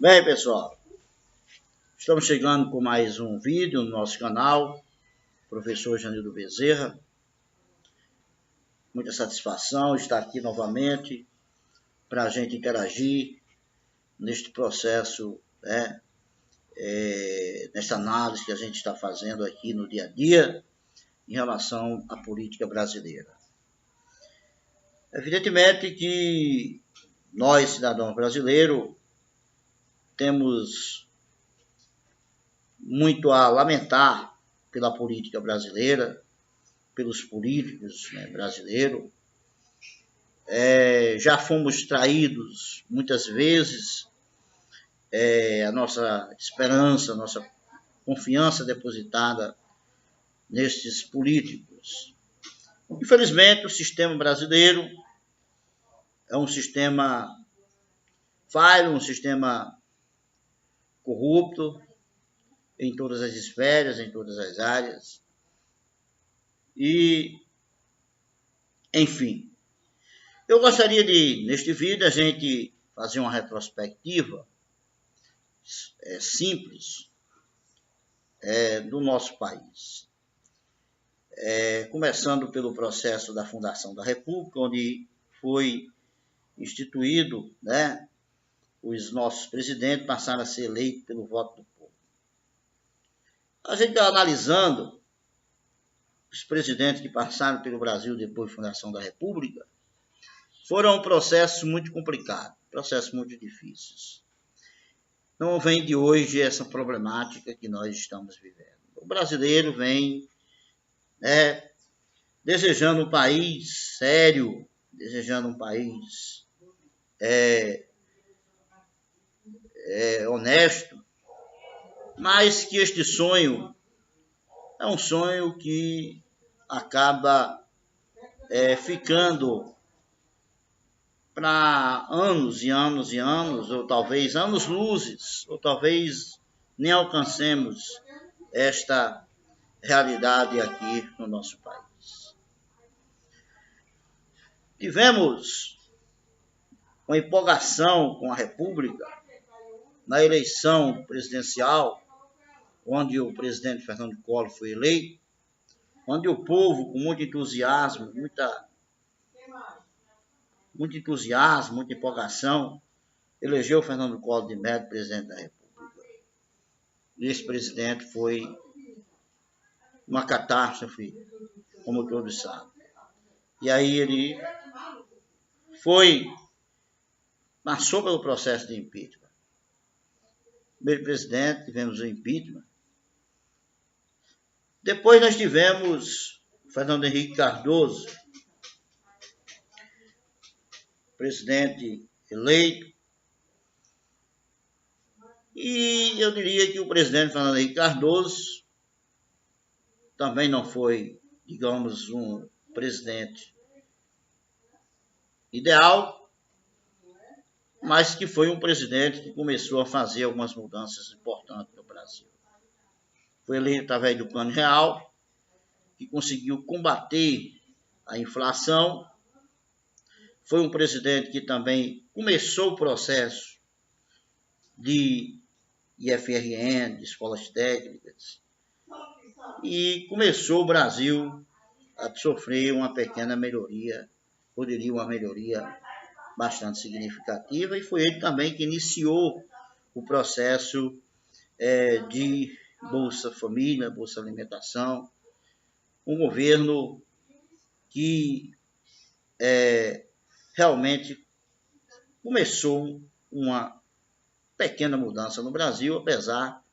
Bem, pessoal, estamos chegando com mais um vídeo no nosso canal, professor Janildo Bezerra. Muita satisfação estar aqui novamente para a gente interagir neste processo, nesta análise que a gente está fazendo aqui no dia a dia em relação à política brasileira. Evidentemente que nós, cidadãos brasileiros, temos muito a lamentar pela política brasileira, pelos políticos brasileiros. Já fomos traídos muitas vezes, a nossa esperança, a nossa confiança depositada nestes políticos. Infelizmente, o sistema brasileiro é um sistema falho, um sistema corrupto em todas as esferas, em todas as áreas. E, enfim, eu gostaria de, neste vídeo, a gente fazer uma retrospectiva simples do nosso país. Começando pelo processo da fundação da República, onde foi instituído, os nossos presidentes passaram a ser eleitos pelo voto do povo. A gente está analisando os presidentes que passaram pelo Brasil depois da fundação da República, foram processos muito complicados, processos muito difíceis. Não vem de hoje essa problemática que nós estamos vivendo. O brasileiro vem desejando um país sério, desejando um país honesto, mas que este sonho é um sonho que acaba ficando para anos e anos e anos, ou talvez anos-luzes, ou talvez nem alcancemos esta realidade aqui no nosso país. Tivemos uma empolgação com a República na eleição presidencial, onde o presidente Fernando Collor foi eleito, onde o povo, com muito entusiasmo, muita empolgação, elegeu Fernando Collor de Mello presidente da República. E esse presidente foi uma catástrofe, como todos sabem. E aí ele passou pelo processo de impeachment. Primeiro presidente, tivemos o impeachment. Depois nós tivemos Fernando Henrique Cardoso, presidente eleito. E eu diria que o presidente Fernando Henrique Cardoso também não foi, digamos, um presidente ideal, mas que foi um presidente que começou a fazer algumas mudanças importantes no Brasil. Foi eleito através do Plano Real, que conseguiu combater a inflação. Foi um presidente que também começou o processo de IFRN, de escolas técnicas, e começou o Brasil a sofrer uma pequena melhoria, poderia uma melhoria bastante significativa, e foi ele também que iniciou o processo de Bolsa Família, Bolsa Alimentação, um governo que realmente começou uma pequena mudança no Brasil, apesar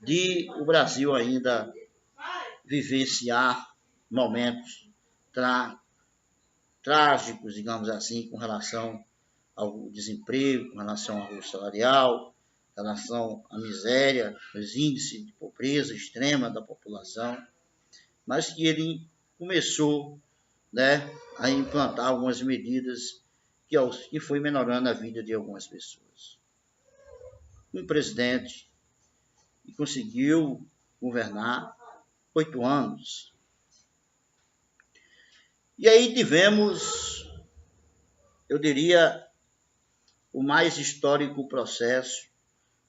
de o Brasil ainda vivenciar momentos trágicos, digamos assim, com relação ao desemprego, com relação ao rolo salarial, com relação à miséria, os índices de pobreza extrema da população, mas que ele começou a implantar algumas medidas que foi melhorando a vida de algumas pessoas. Um presidente que conseguiu governar 8 anos. E aí tivemos, eu diria, o mais histórico processo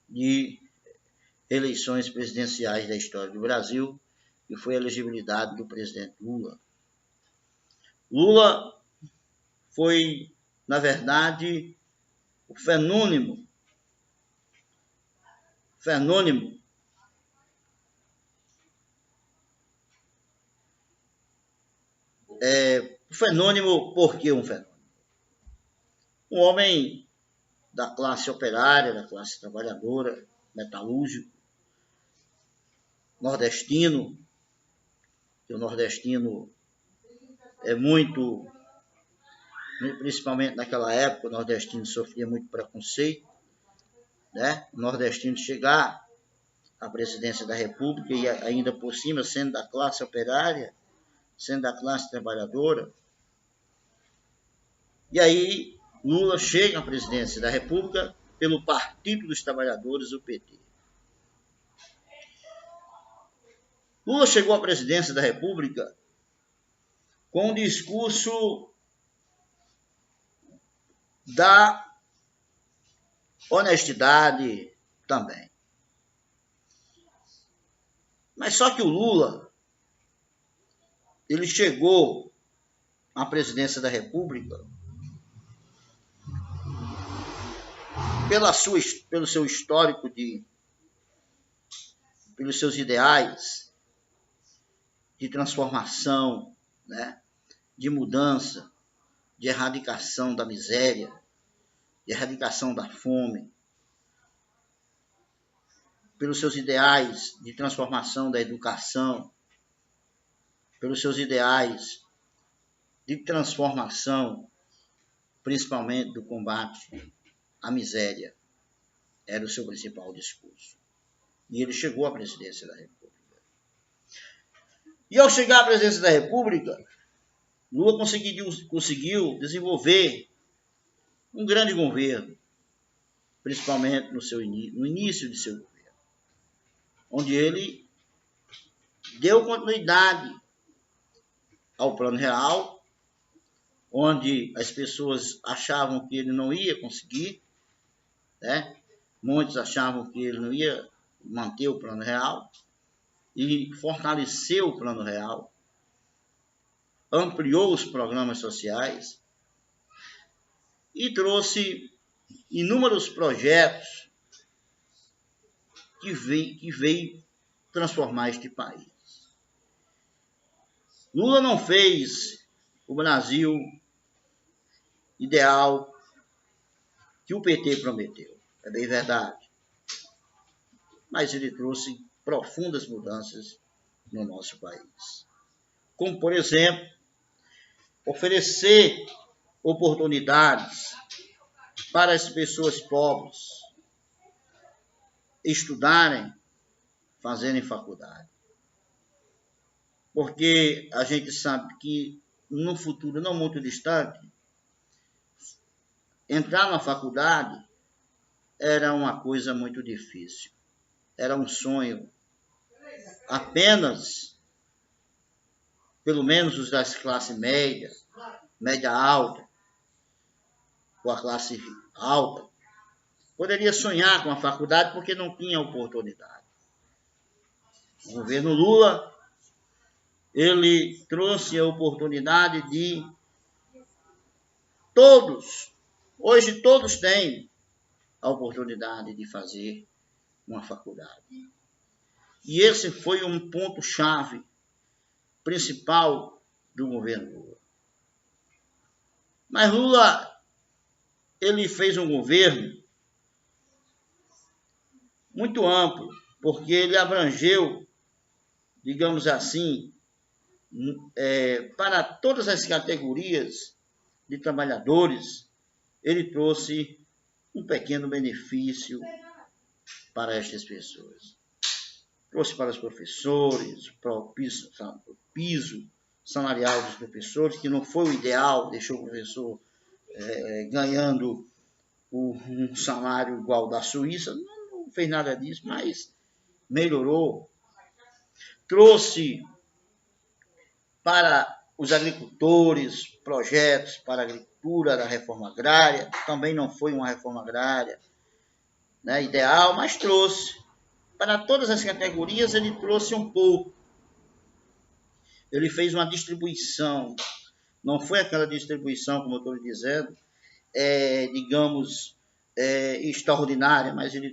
de eleições presidenciais da história do Brasil, que foi a elegibilidade do presidente Lula. Lula foi, na verdade, o fenômeno por que um fenômeno? Um homem da classe operária, da classe trabalhadora, metalúrgico, nordestino, que o nordestino é muito, principalmente naquela época, o nordestino sofria muito preconceito, né? O nordestino chegar à presidência da República e ainda por cima sendo da classe operária, sendo da classe trabalhadora. E aí Lula chega à presidência da República pelo Partido dos Trabalhadores, o PT. Lula chegou à presidência da República com um discurso da honestidade também. Mas só que o Lula, ele chegou à presidência da República pelo seu histórico, pelos seus ideais de transformação, né? De mudança, de erradicação da miséria, de erradicação da fome, pelos seus ideais de transformação da educação, pelos seus ideais de transformação, principalmente do combate à miséria. Era o seu principal discurso. E ele chegou à presidência da República. E ao chegar à presidência da República, Lula conseguiu desenvolver um grande governo, principalmente no início de seu governo, onde ele deu continuidade ao Plano Real, onde as pessoas achavam que ele não ia conseguir, né? Muitos achavam que ele não ia manter o Plano Real, e fortaleceu o Plano Real, ampliou os programas sociais e trouxe inúmeros projetos que veio transformar este país. Lula não fez o Brasil ideal que o PT prometeu, é bem verdade. Mas ele trouxe profundas mudanças no nosso país. Como, por exemplo, oferecer oportunidades para as pessoas pobres estudarem, fazerem faculdade. Porque a gente sabe que no futuro não muito distante, entrar na faculdade era uma coisa muito difícil. Era um sonho apenas, pelo menos os das classes média, média alta, ou a classe alta, poderia sonhar com a faculdade porque não tinha oportunidade. O governo Lula, ele trouxe a oportunidade de todos, hoje todos têm a oportunidade de fazer uma faculdade. E esse foi um ponto-chave principal do governo Lula. Mas Lula, ele fez um governo muito amplo, porque ele abrangeu, digamos assim, para todas as categorias de trabalhadores, ele trouxe um pequeno benefício para estas pessoas. Trouxe para os professores, para o piso salarial dos professores, que não foi o ideal, deixou o professor ganhando um salário igual da Suíça, não fez nada disso, mas melhorou. Trouxe para os agricultores projetos para a agricultura da reforma agrária, também não foi uma reforma agrária, né, ideal, mas trouxe para todas as categorias, ele trouxe um pouco. Ele fez uma distribuição, não foi aquela distribuição, como eu estou dizendo, digamos, extraordinária, mas ele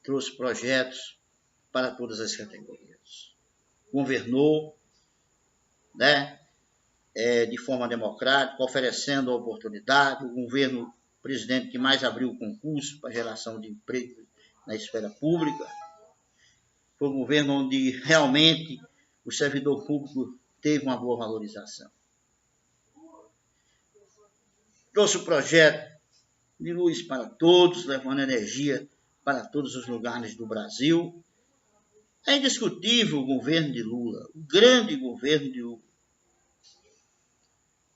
trouxe projetos para todas as categorias. Governou, né, de forma democrática, oferecendo a oportunidade, o governo presidente que mais abriu o concurso para geração de emprego na esfera pública. Foi um governo onde realmente o servidor público teve uma boa valorização. Trouxe o projeto de luz para todos, levando energia para todos os lugares do Brasil. É indiscutível o governo de Lula, o grande governo de Lula.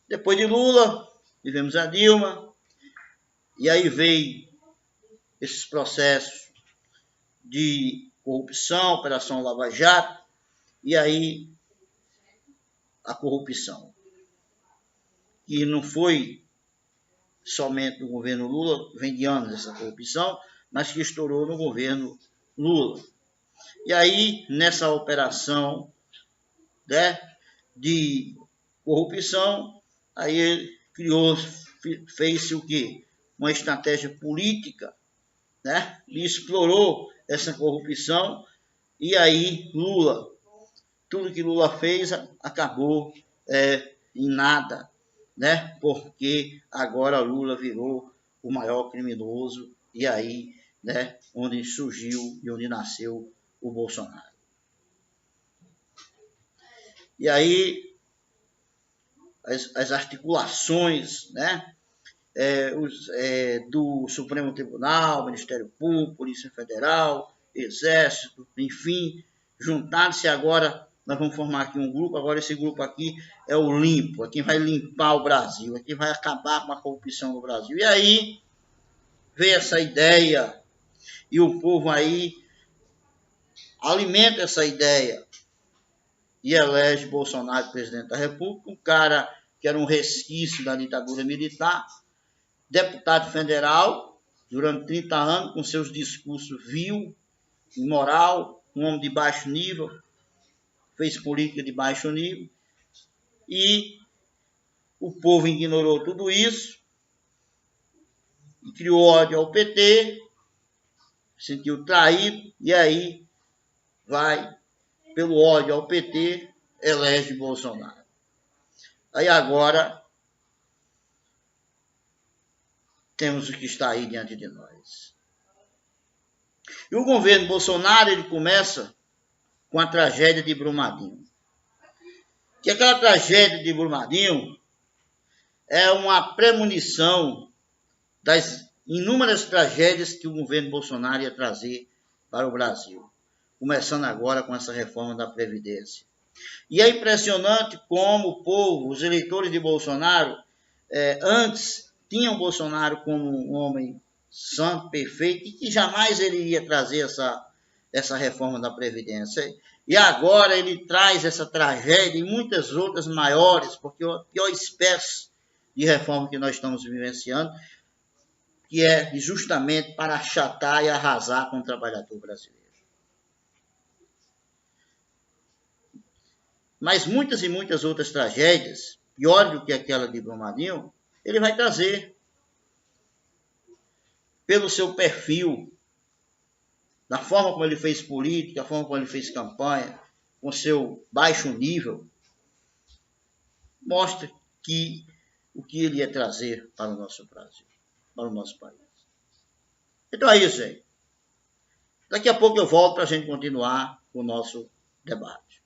Depois de Lula, tivemos a Dilma, e aí veio esses processos de corrupção, Operação Lava Jato, e aí a corrupção. E não foi somente no governo Lula, vem de anos essa corrupção, mas que estourou no governo Lula. E aí, nessa operação, né, de corrupção, aí ele fez-se o quê? Uma estratégia política, né, e explorou essa corrupção, e aí Lula, tudo que Lula fez acabou em nada, né, porque agora Lula virou o maior criminoso, e aí, né, onde surgiu e onde nasceu o Bolsonaro. E aí, as articulações, né, do Supremo Tribunal, Ministério Público, Polícia Federal, Exército, enfim, juntaram-se agora, nós vamos formar aqui um grupo, agora esse grupo aqui é o Limpo, é quem vai limpar o Brasil, é quem vai acabar com a corrupção no Brasil. E aí, veio essa ideia, e o povo aí alimenta essa ideia, e elege Bolsonaro presidente da República, um cara que era um resquício da ditadura militar, deputado federal, durante 30 anos, com seus discursos vil, imoral, um homem de baixo nível, fez política de baixo nível, e o povo ignorou tudo isso, e criou ódio ao PT, sentiu traído, e aí vai, pelo ódio ao PT, elege Bolsonaro. Aí agora temos o que está aí diante de nós. E o governo Bolsonaro, ele começa com a tragédia de Brumadinho. Que aquela tragédia de Brumadinho é uma premonição das inúmeras tragédias que o governo Bolsonaro ia trazer para o Brasil. Começando agora com essa reforma da Previdência. E é impressionante como o povo, os eleitores de Bolsonaro, antes tinham Bolsonaro como um homem santo, perfeito, e que jamais ele iria trazer essa reforma da Previdência. E agora ele traz essa tragédia e muitas outras maiores, porque a pior espécie de reforma que nós estamos vivenciando, que é justamente para achatar e arrasar com o trabalhador brasileiro. Mas muitas e muitas outras tragédias, piores do que aquela de Brumadinho, ele vai trazer pelo seu perfil, da forma como ele fez política, da forma como ele fez campanha, com seu baixo nível, mostra que o que ele ia trazer para o nosso Brasil, para o nosso país. Então é isso aí. Daqui a pouco eu volto para a gente continuar com o nosso debate.